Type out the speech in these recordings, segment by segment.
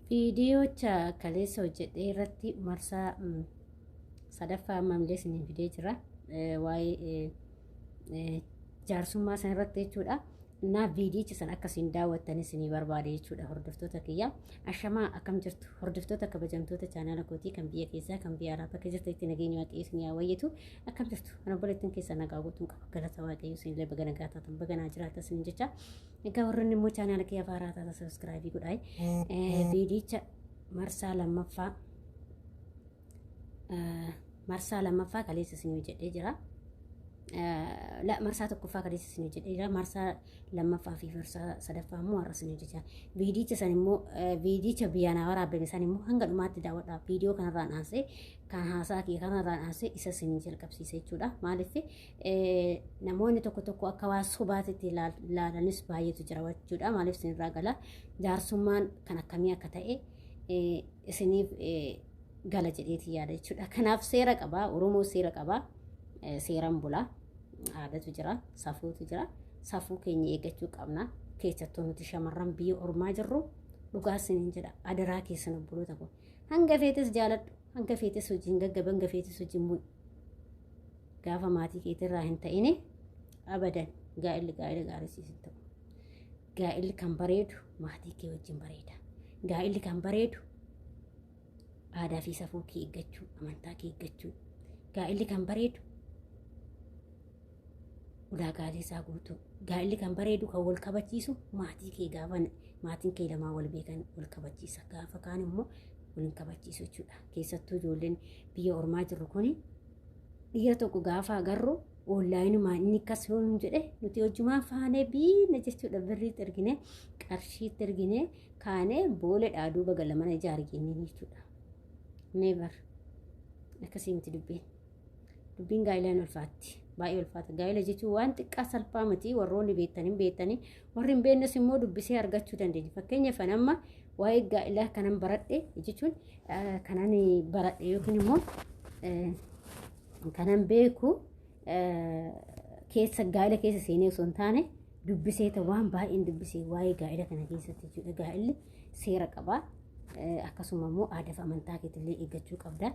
Viidiyoocha kaleessa hojjedhee irratti marsaa sadaffaa ammallee isin fidee jira. Waa'ee jaarsummaa san irratti jechuudha. Naa viidiyicha san akkasiin daawwattanii isinii barbaade jechuudha hordoftoota kiyya. Ashamaa akkam jirtu hordoftoota kabajamtoota chaanaala kootii kan biyya keessaa kan biyya alaa bakka jirtu itti nageenya waaqayyoo isinii haa wayyitu. Akkam jirtu ana obboleettiin keessa nagaa gootuun qaba galata waaqayyoo isinillee baga nagaa taatan baga naa jiraata isin jecha. Egaa warroonni immoo chaanaala kiyya faaraa taata sabiskiraabii godhaa. Viidiyicha marsaa lammaffaa kaleessa isin hojjedhee jira. La marsaa tokkoffaa kaleessa isin hojjedhee jira. Marsaa lammaffaa fi marsaa sadaffaa immoo har'a isin hojjechaa. Viidiyicha san immoo viidiyicha biyyaan waraabame san immoo hanga dhumaatti daawwadhaa. Viidiyoo kanarraan aansee kan haasaa kiyya kanarraan aansee isa isin jalqabsiise jechuudha. Maaliif namoonni tokko akka waa sobaatitti ilaalanis baay'eetu jira jechuudha. Maaliif isinirraa gala jaarsummaan kan akkamii akka ta'e isiniif gala jedheeti yaada jechuudha. Kanaaf seera qabaa. Oromoo seera qabaa. Seeraan bulaa aadatu jira, safuutu jira. Safuu keenya eeggachuu qabna. Keessattuu nuti shamarran biyya ormaa jirru dhugaa isiniin jedha. Adaraa keessan obboloota koo. Hanga feetes jaaladhu, hanga feetes hojiin gaggaba, hanga feetes hojiin bu'u. Gaafa maatii keetirraa hin ta'ine abadan gaa'illi gaarisiisu ta'u. Gaa'illi kan bareedu maatii kee wajjin bareeda. Gaa'illi kan bareedu aadaa fi safuu kee eeggachuu, amantaa kee eeggachuu. Gaa'illi kan bareedu ulaagaalee isaa guutuu. Gaa'illi kan bareedu kan wal kabachiisu maatii kee gaafa maatiin kee lamaa wal beekan wal kabachiisa. Gaafa kaan immoo wal hin kabachiisu jechuudha. Keessattuu ijoolleen biyya ormaa jirru kuni dhiira tokko gaafa agarru oonlaayinumaa inni akkas yoo jedhe nuti hojumaa faanee biina jechuudha. Birriitti ergine qarshiitti ergine kaanee boolee dhaaduu baga lamana ija argine jechuudha. Never akkasii miti dubbiin gaa'ilaan ulfaatti baay'ee ulfaata. Gaa'ila jechuun waan xiqqaa salphaa miti. Warroonni beektanii warri hin beeknes immoo dubbisee argachuu dandeenya. Fakkeenyaaf amma waa'ee gaa'ilaa kanan baradhe jechuun kanan baradhe yookiin immoo kanan beeku keessa gaa'ila keessa seenee osoo hin taane dubbisee waan baay'een dubbisee waa'ee gaa'ila kana keessatti jechuudha. Gaa'illi seera qabaa. Akkasuma immoo aadaa fi amantaa keetillee eeggachuu qabda.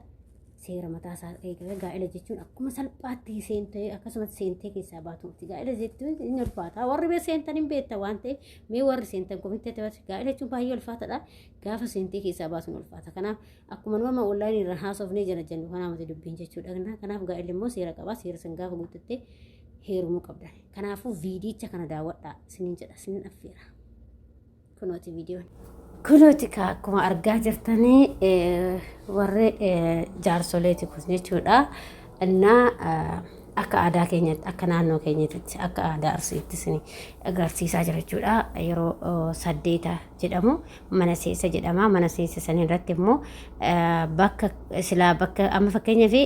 Seera mataa isaa eegale. Gaa'ila jechuun akkuma salphaatti seentee akkasumas seentee keessaa baatuuti. Gaa'ila jechuun inni ulfaata. Warri seentan hin beektan waan ta'eef mee warri seentan komitti gaa'ila jechuun baay'ee ulfaataadha. Gaafa seentee keessaa baasuun ulfaata. Kanaaf akkuma nama onlaayinii irra haasofnee jala jennu kanaaf dubbiin jechuudha. Kanaaf gaa'illi immoo seera qaba. Seera san gaafa guuttattee heerumuu qabda. Kanaafuu viidiyicha kana daawwadhaa isiniin jedha isiniin affeera. Kunooti viidiyoon. Kunooti akkuma argaa jirtanii warri jaarsoleeti kun jechuudha. Innaa akka aadaa keenyatti akka naannoo keenyatti akka aadaa Arsiitti isin agarsiisaa jira jechuudha. Yeroo 8 jedhamu mana seessa jedhama. Mana seessa san irratti immoo bakka amma fakkeenyaaf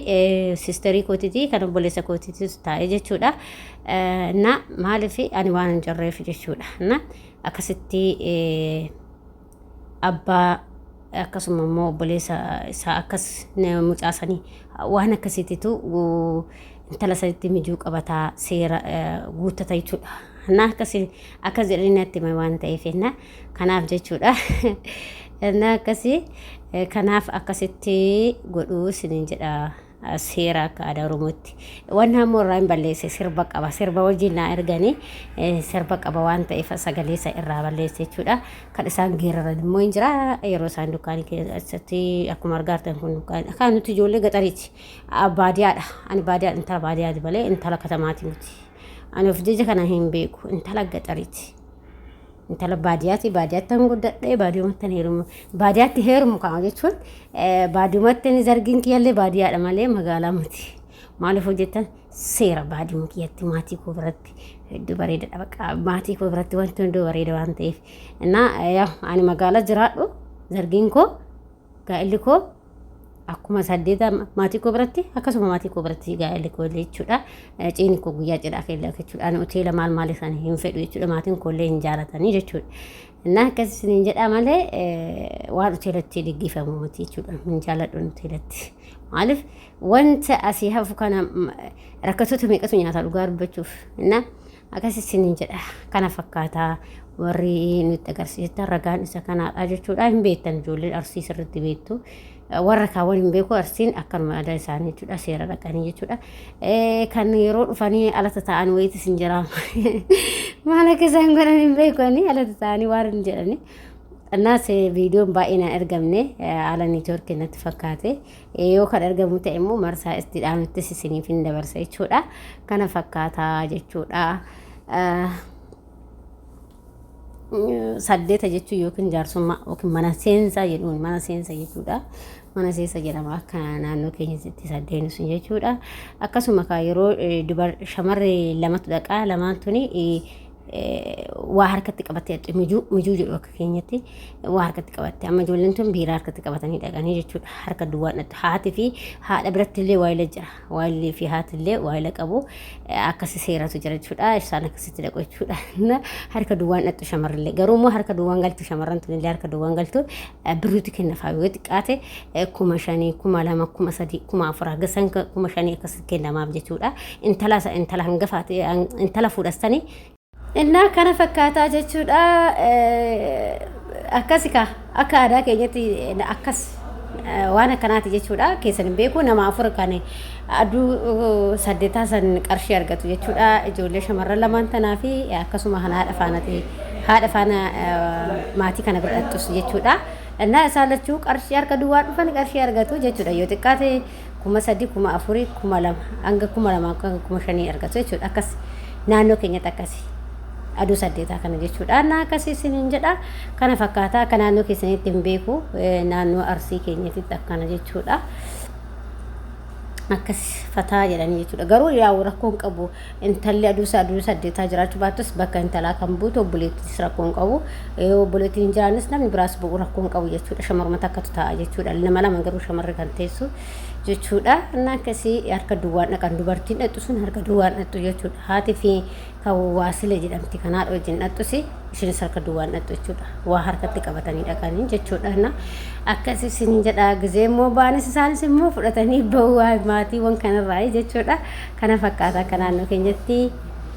siisterii kootiitii kan obboleessa kootiitis taa'ee jechuudha. Innaa maaliif ani waan hin jarreef jechuudha. Innaa akkasitti abbaa akkasuma immoo obboleessa isaa akkas mucaasanii waan akkasiititu intala sanitti mijuu qabataa seera guuttata jechuudha. Innaa akkas jedhanii natti hime waan ta'eef kanaaf jechuudha. Innaa akkasii kanaaf akkasitti godhuu isiniin jedha. Seera akka aadaa Oromootti waan ammoo irraa hin balleesse sirba qaba. Sirba wajjin naa erganii sirba qaba waan ta'eef sagalee isaa irraa balleesse jechuudha. Kan isaan geeraran immoo hin jira. Yeroo isaan dukkaanii keessatti akkuma argartan kun dukkaanii akka nuti ijoollee gaxariiti. Baadiyyaadha. Ani baadiyyaa intala baadiyyaati malee intala katamaati miti. Ani of jecha kana hin beeku. Intala gaxariiti. Intala baadiyyaatti baadiyyaatti guddadhee baadiyyumatti heerumu. Baadiyyaatti heerumu kana jechuun baadiyyumatti zargiin kiyyallee baadiyyaadha malee magaalaa miti. Maaliif hojjetan seera baadiyyuma kiyyatti maatii koo biratti hedduu bareedaadha. Bakka maatii koo biratti wanti hunduu bareeda waan ta'eef. Innaa ani magaalaa jiraadhu zargiin koo gaa'illi koo akkuma 8 maatii koo biratti akkasuma maatii koo biratti gaa'illi koo jechuudha. Ciini koo guyyaa cidhaa keella jechuudha. Ani hoteela maal isaanii hin fedhu jechuudha. Maatiin koo illee hin jaalatanii jechuudha. Innaa akkasiin jedha malee waan hoteelatti dhiggifamu miti jechuudha. Hin jaaladhu hoteelatti. Maaliif wanta asii hafu kana rakkatoota meeqatu nyaata dhugaa dubbachuuf. Innaa akkasiin jedha. Kana fakkaataa warri nutti agarsiisan ragaan isa kanaadha jechuudha. Hin beektan ijoolleen arsii sirriitti beektu. Warra kaawwan hin beeku arsiin akkanuma aadaa isaanii jechuudha. Seera dhaqanii jechuudha. Kan yeroo dhufanii alata ta'an wayiitis hin jiraama. Maal akka isaan godhan hin beekanii alata ta'anii waan hin jedhani. Annaas viidiyoon baay'inaan ergamne ala neetwoorkii natti fakkaate yoo kan ergamu ta'e immoo marsaa itti dhaamettis isiniif hin dabarsa jechuudha. Kana fakkaataa jechuudha. Saddeeta jechuun yookiin jaarsummaa yookiin mana seensaa jedhuun mana seensa jechuudha. Mana seensa jedhama akka naannoo keenyatti saddeen sun jechuudha. Akkasuma yeroo shamarree lamatu dhaqaa lamaan tuni waa harkatti qabattee mijuu jedhu akka keenyatti waa harkatti qabatte amma ijoolleen tun biiraa harkatti qabatanii dhaqanii jechuudha. Harka duwwaan dhattu haati fi haadha biratti illee waayila jira. Waayillee fi haati illee waayila qabu akkasi seeratu jira jechuudha. Isaan akkasitti dhaqu jechuudha. Harka duwwaan dhattu shamarrillee garuu immoo harka duwwaan galtu shamarran tun illee harka duwwaan galtu birruuti kennaafaa yoo xiqqaate 5,000 2,000 3,000 4,000 hanga 5,000 akkasitti kennamaaf jechuudha. Intala hangafaati intala fuudhastanii እና kana fakkaataa jechuudha. Akkasi akka aadaa keenyatti akkas waan akkanaati jechuudha. Keessan hin beeku nama afur kan aduu saddeetaa san qarshii argatu jechuudha. Ijoollee shamarran lamaan tanaa fi akkasuma haadha faana maatii kana birattus jechuudha. Innaa isaan lachuu qarshii harka duwwaa dhufan qarshii argatu jechuudha. Yoo xiqqaate 3,000 4,000 2,000 hanga 2,000 hanga 5,000 argatu jechuudha. Akkas naannoo keenyatti akkasi. Aduu saddeetaa kana jechuudha. Akkasii isiniin jedha. Kana fakkaataa akka naannoo keessanitti hin beeku naannoo arsii keenyatti akkana jechuudha. Akkas fataa jedhanii jechuudha. Garuu yaa'u rakkoon qabu intalli aduu saddeetaa jiraachuu baattus bakka intalaa kan buutu obboleettis rakkoon qabu. Obboleettiin jiraanis namni biraas bu'u rakkoon qabu jechuudha. Shamarruma takkatu ta'a jechuudha. Nama lama garuu shamarri kan teessu jechuudha. Akkasii harka duwwaan dhaqan dubartiin dhattu sun harka duwwaan dhattu jechuudha. Haati fi kan waasila jedhamti kanaadha wajjin dhattus ishinis harka duwwaan dhattu jechuudha. Waa harkatti qabatanii dhaqanii jechuudha. Akkasii isin jedha gizee immoo baanis isaanis immoo fudhatanii ba'uu maatiiwwan kanarraa jechuudha. Kana fakkaataa akka naannoo keenyatti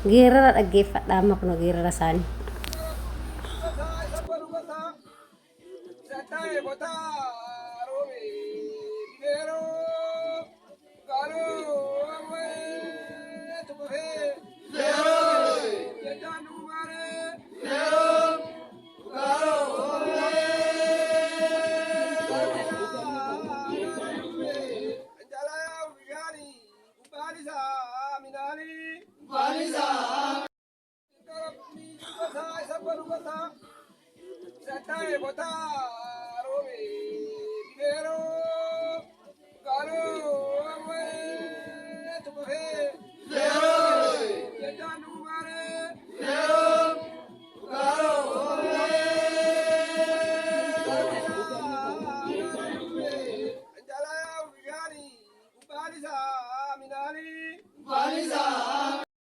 geerara dhaggeeffadha amma kun geerara isaanii. Bota